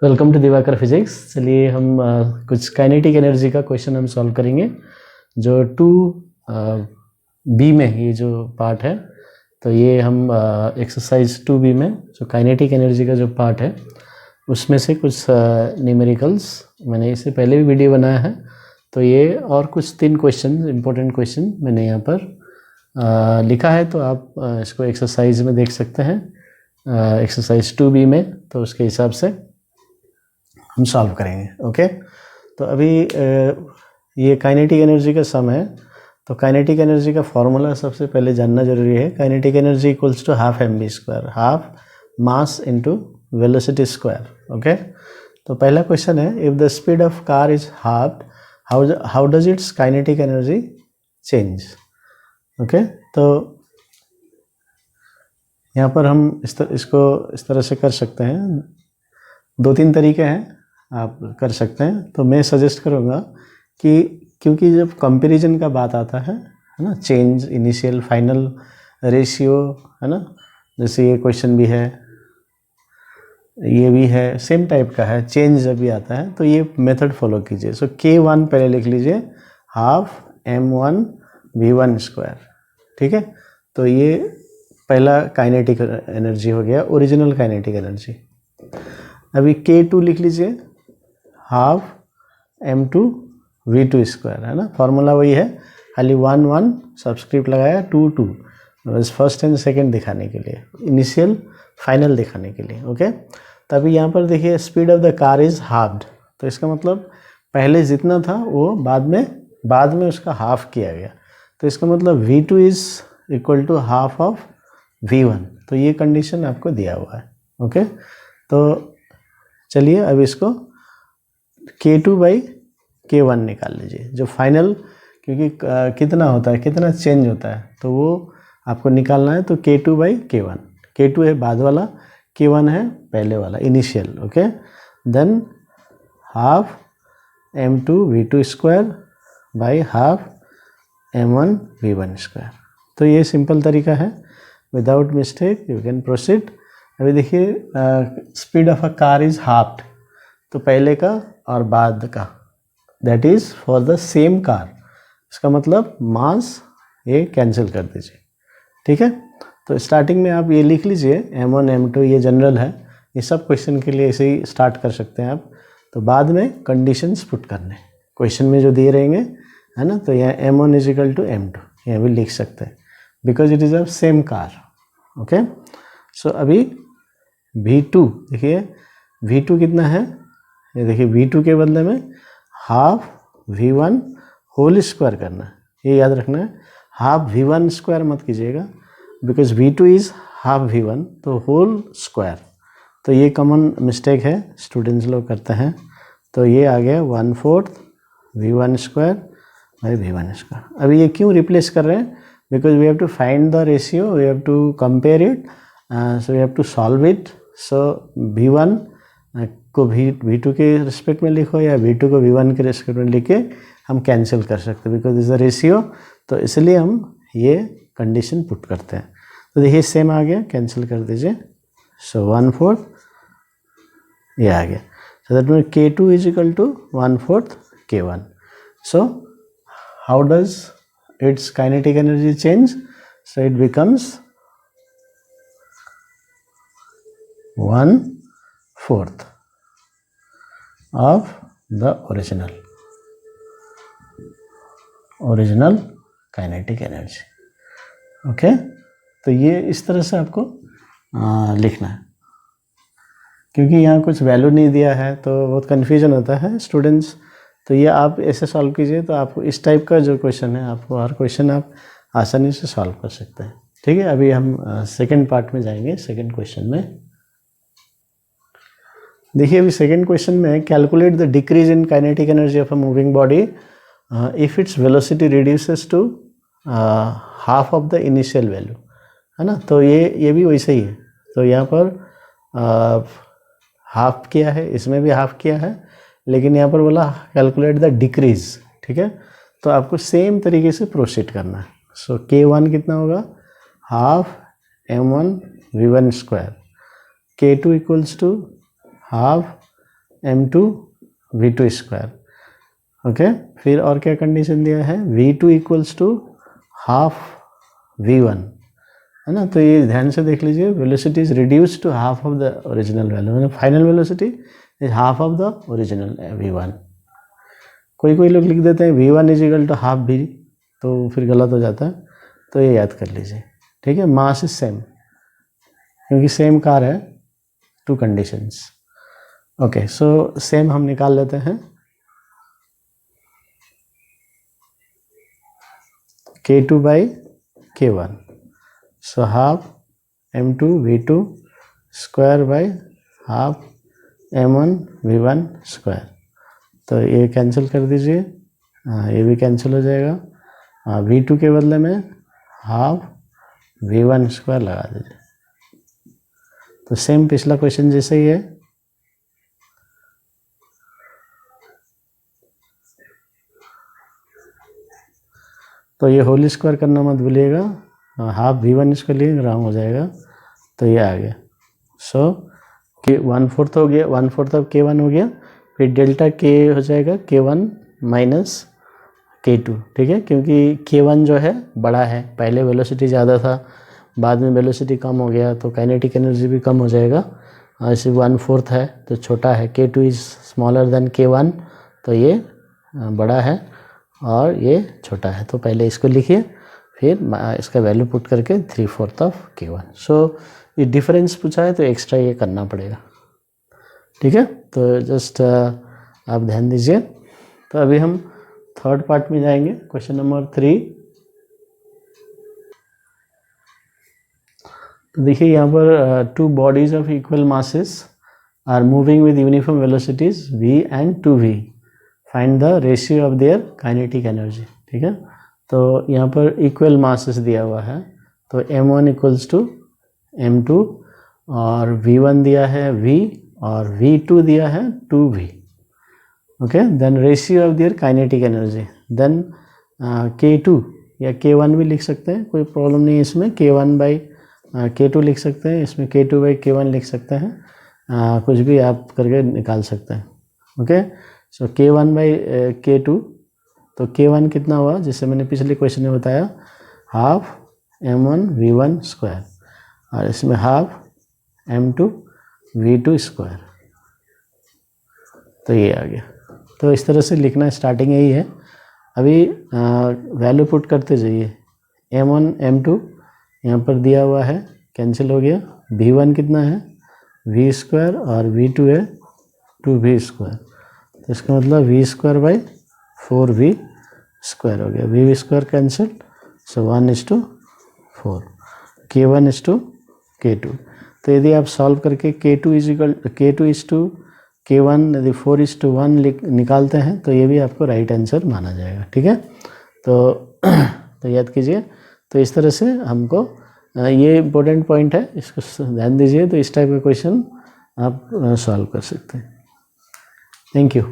Welcome to Diwakar physics. चलिए हम कुछ काइनेटिक एनर्जी का क्वेश्चन हम सॉल्व करेंगे जो 2B में ये जो पार्ट है। तो ये हम एक्सरसाइज 2B में जो काइनेटिक एनर्जी का जो पार्ट है उसमें से कुछ न्यूमेरिकल्स मैंने इससे पहले भी वीडियो बनाया है। तो ये और कुछ 3 क्वेश्चन इंपॉर्टेंट क्वेश्चन मैंने यहाँ पर लिखा है, तो आप इसको एक्सरसाइज में देख सकते हैं, एक्सरसाइज 2B में। तो उसके हिसाब से हम सॉल्व करेंगे। ओके, तो अभी ये काइनेटिक एनर्जी का सम है। तो काइनेटिक एनर्जी का फॉर्मूला सबसे पहले जानना जरूरी है। Kinetic energy equals to half mv², half mass into velocity square. Okay, तो पहला क्वेश्चन है, if the speed of car is half, how does its kinetic energy change. Okay, तो यहाँ पर हम इसको इस तरह से कर सकते हैं। 2-3 तरीके हैं, आप कर सकते हैं। तो मैं सजेस्ट करूँगा कि क्योंकि जब कंपैरिजन का बात आता है ना, चेंज, इनिशियल, फाइनल, रेशियो, है ना, जैसे ये क्वेश्चन भी है, ये भी है, सेम टाइप का है। चेंज जब भी आता है तो ये मेथड फॉलो कीजिए। सो K1 पहले लिख लीजिए, हाफ m1 v1²। ठीक है, तो ये पहला काइनेटिक एनर्जी हो गया, ओरिजिनल काइनेटिक एनर्जी। अभी K2 लिख लीजिए, हाफ m2 v2², है ना। फॉर्मूला वही है, खाली 1 सब्सक्रिप्ट लगाया, 2 बस फर्स्ट एंड सेकंड दिखाने के लिए, इनिशियल फाइनल दिखाने के लिए। ओके, तभी यहाँ पर देखिए speed of the car is halved, तो इसका मतलब पहले जितना था वो बाद में उसका हाफ किया गया। तो इसका मतलब v2 is equal to half of v1। तो ये कंडीशन आपको दिया हुआ है। ओके, तो चलिए अब इसको K2/K1 निकाल लीजिए, जो फाइनल, क्योंकि कितना होता है, कितना चेंज होता है, तो वो आपको निकालना है। तो K2/K1, K2 है बाद वाला, K1 है पहले वाला, initial. Okay, than half m2 v2² by half m1 v1²। तो ये सिंपल तरीका है, without mistake you can proceed. अभी देखिए, speed of a car is halved, तो पहले का और बाद का, that is for the same car. इसका मतलब मास ये कैंसिल कर दीजिए। ठीक है, तो स्टार्टिंग में आप ये लिख लीजिए, m1 m2, ये जनरल है, ये सब क्वेश्चन के लिए ऐसे ही स्टार्ट कर सकते हैं आप। तो बाद में कंडीशंस पुट करने क्वेश्चन में जो दिए रहेंगे, है ना। तो यहाँ m1 is equal to m2 यहाँ भी लिख सकते हैं, because it is a same car. Okay, so अभी v2 देखिए, v2 कितना है, ये देखिए v2 के बदले में हाफ v1 होल स्क्वायर करना है, ये याद रखना है। हाफ v1² मत कीजिएगा, because v2 is half v1, तो होल स्क्वायर। तो ये कॉमन मिस्टेक है, स्टूडेंट्स लोग करते हैं। तो ये आ गया 1/4 v1² बाई v1²। अभी ये क्यों रिप्लेस कर रहे हैं, because we have to find the ratio, we have to compare it, so we have to solve it. So v1 को v2 के रिस्पेक्ट में लिखो, या v2 को v1 के रिस्पेक्ट में लिख के हम कैंसिल कर सकते हैं, बिकॉज इज द रेशियो। तो इसलिए हम ये कंडीशन पुट करते हैं। तो देखिए सेम आ गया, कैंसिल कर दीजिए। सो 1/4 ये आ गया। So that mean K2 is equal to 1/4 K1। So how does its kinetic energy change, so it becomes 1/4 of the original kinetic energy. Okay, तो ये इस तरह से आपको लिखना है, क्योंकि यहाँ कुछ वैल्यू नहीं दिया है तो बहुत कन्फ्यूजन होता है स्टूडेंट्स। तो ये आप ऐसे सॉल्व कीजिए, तो आपको इस टाइप का जो क्वेश्चन है, आपको हर क्वेश्चन आप आसानी से सॉल्व कर सकते हैं। ठीक है, अभी हम सेकेंड पार्ट में जाएंगे, सेकेंड क्वेश्चन में। देखिए अभी सेकेंड क्वेश्चन में, calculate the decrease in kinetic energy of a moving body if its velocity reduces to half of the initial value, है ना। तो ये भी वैसे ही है। तो यहाँ पर हाफ किया है, इसमें भी हाफ किया है, लेकिन यहाँ पर बोला कैलकुलेट द डिक्रीज। ठीक है, तो आपको सेम तरीके से प्रोसीड करना है। सो K1 कितना होगा, half m1 v1², K2 equals to half m2 v2 square. Okay, फिर और क्या कंडीशन दिया है, v2 equals to half v1, है ना। तो ये ध्यान से देख लीजिए, velocity is reduce to half of the original value, मतलब final velocity is half of the original v1। कोई लोग लिख देते हैं v1 is equal to half v, तो फिर गलत हो जाता है, तो ये याद कर लीजिए, ठीक है। मास इज सेम, क्योंकि सेम कार है, to conditions. Okay, so same हम निकाल लेते हैं, k2 by k1, so half m2 v2 square by half m1 v1 square. तो ये कैंसिल कर दीजिए, ये भी कैंसिल हो जाएगा। v2 के बदले में हाफ v1 स्क्वायर लगा दीजिए। तो सेम पिछला क्वेश्चन जैसे ही है। तो ये होल स्क्वायर करना मत भूलिएगा, हाफ v1 स्क्वायर लिए रॉन्ग हो जाएगा, तो ये आ गया। सो कि 1/4 हो गया, 1/4 अब k1 हो गया, फिर डेल्टा k हो जाएगा k1 माइनस k2, ठीक है। क्योंकि k1 जो है बड़ा है, पहले वेलोसिटी ज़्यादा था, बाद में वेलोसिटी कम हो गया, तो काइनेटिक एनर्जी भी कम हो जाएगा। ऐसे 1/4 है तो छोटा है, k2 is smaller than k1, तो ये बड़ा है और ये छोटा है। तो पहले इसको लिखिए, फिर इसका वैल्यू पुट करके 3/4 ऑफ k1। सो ये डिफरेंस पूछा है तो एक्स्ट्रा ये करना पड़ेगा, ठीक है। तो जस्ट आप ध्यान दीजिए। तो अभी हम थर्ड पार्ट में जाएंगे, क्वेश्चन नंबर 3। तो देखिए यहाँ पर two bodies of equal masses are moving with uniform velocities v and 2v, find the ratio of their kinetic energy, ठीक है। तो यहाँ पर इक्वल मासेस दिया हुआ है, तो m1 इक्वल्स टू m2 और v1 दिया है v और v2 दिया है 2v। Okay, then ratio of their kinetic energy, then k2 या k1 भी लिख सकते हैं, कोई प्रॉब्लम नहीं है इसमें, k1 बाई k2 लिख सकते हैं, इसमें k2 बाई k1 लिख सकते हैं, कुछ भी आप करके निकाल सकते हैं। Okay, so k1 by k2, तो k1 कितना हुआ, जिससे मैंने पिछले क्वेश्चन में बताया, हाफ m1 v1 स्क्वायर, और इसमें हाफ m2 v2 स्क्वायर, तो ये आ गया। तो इस तरह से लिखना, स्टार्टिंग यही है। अभी वैल्यू पुट करते जाइए, m1 m2 यहाँ पर दिया हुआ है, कैंसिल हो गया, v1 कितना है v स्क्वायर और v2 है 2v स्क्वायर, तो इसका मतलब v square by 4v square हो गया, v स्क्वायर कैंसिल, सो 1:4, k1 k2। तो यदि आप सॉल्व करके k2 k1 यदि 4:1 निकालते हैं तो ये भी आपको राइट आंसर माना जाएगा, ठीक है। तो याद कीजिए। तो इस तरह से हमको ये इम्पोर्टेंट पॉइंट है, इसको ध्यान दीजिए। तो इस टाइप का क्वेश्चन आप सॉल्व कर सकते हैं। Thank you.